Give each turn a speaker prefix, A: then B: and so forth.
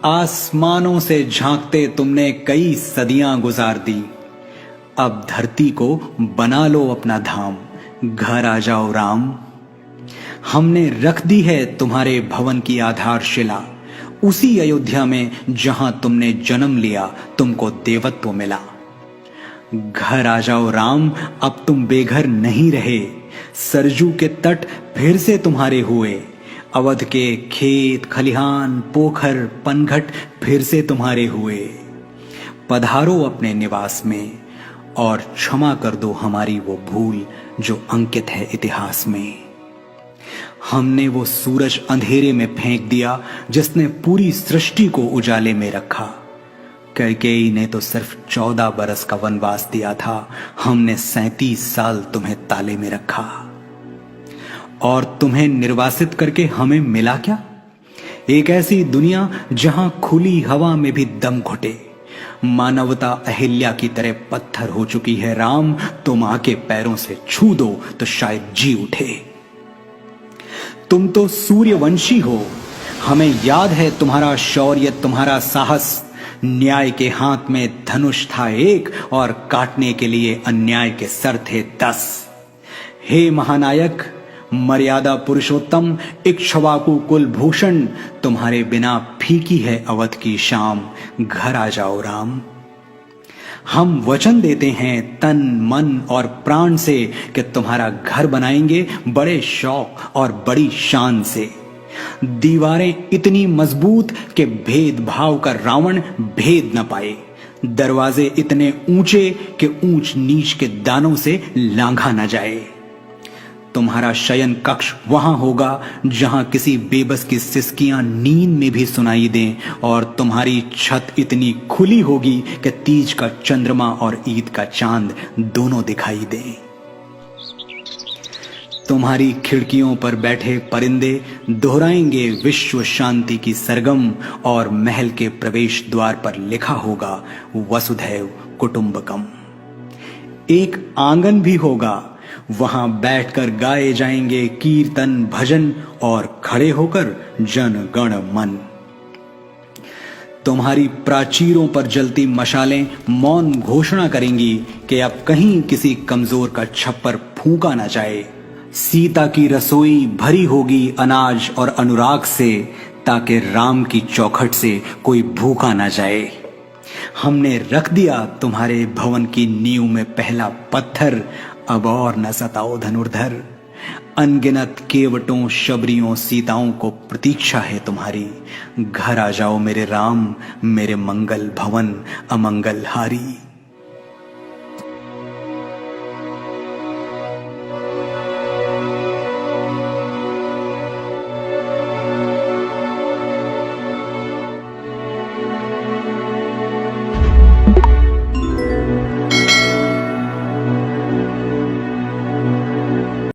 A: आसमानों से झांकते तुमने कई सदियां गुजार दी। अब धरती को बना लो अपना धाम, घर आ जाओ राम। हमने रख दी है तुम्हारे भवन की आधारशिला, उसी अयोध्या में जहां तुमने जन्म लिया, तुमको देवत्व मिला। घर आ जाओ राम, अब तुम बेघर नहीं रहे। सरजू के तट फिर से तुम्हारे हुए, अवध के खेत खलिहान पोखर पनघट फिर से तुम्हारे हुए। पधारो अपने निवास में और क्षमा कर दो हमारी वो भूल जो अंकित है इतिहास में। हमने वो सूरज अंधेरे में फेंक दिया जिसने पूरी सृष्टि को उजाले में रखा। कैकेयी ने तो सिर्फ 14 बरस का वनवास दिया था, हमने 37 साल तुम्हें ताले में रखा। और तुम्हें निर्वासित करके हमें मिला क्या? एक ऐसी दुनिया जहां खुली हवा में भी दम घुटे। मानवता अहिल्या की तरह पत्थर हो चुकी है राम, तुम आके पैरों से छू दो तो शायद जी उठे। तुम तो सूर्यवंशी हो, हमें याद है तुम्हारा शौर्य तुम्हारा साहस। न्याय के हाथ में धनुष था एक और काटने के लिए अन्याय के सर थे 10। हे महानायक मर्यादा पुरुषोत्तम इक्ष्वाकु कुलभूषण, तुम्हारे बिना फीकी है अवध की शाम, घर आ जाओ राम। हम वचन देते हैं तन मन और प्राण से कि तुम्हारा घर बनाएंगे बड़े शौक और बड़ी शान से। दीवारें इतनी मजबूत कि भेदभाव का रावण भेद न पाए, दरवाजे इतने ऊंचे कि ऊंच नीच के दानों से लांघा न जाए। तुम्हारा शयन कक्ष वहां होगा जहां किसी बेबस की सिसकियां नींद में भी सुनाई दें, और तुम्हारी छत इतनी खुली होगी कि तीज का चंद्रमा और ईद का चांद दोनों दिखाई दें। तुम्हारी खिड़कियों पर बैठे परिंदे दोहराएंगे विश्व शांति की सरगम, और महल के प्रवेश द्वार पर लिखा होगा वसुधैव कुटुंबकम। एक आंगन भी होगा, वहां बैठकर गाए जाएंगे कीर्तन भजन और खड़े होकर जन गण मन। तुम्हारी प्राचीरों पर जलती मशालें मौन घोषणा करेंगी कि अब कहीं किसी कमजोर का छप्पर फूंका ना जाए। सीता की रसोई भरी होगी अनाज और अनुराग से, ताकि राम की चौखट से कोई भूखा ना जाए। हमने रख दिया तुम्हारे भवन की नींव में पहला पत्थर, अब और न सताओ धनुर्धर। अनगिनत केवटों शबरियों सीताओं को प्रतीक्षा है तुम्हारी, घर आ जाओ मेरे राम, मेरे मंगल भवन अमंगल हारी।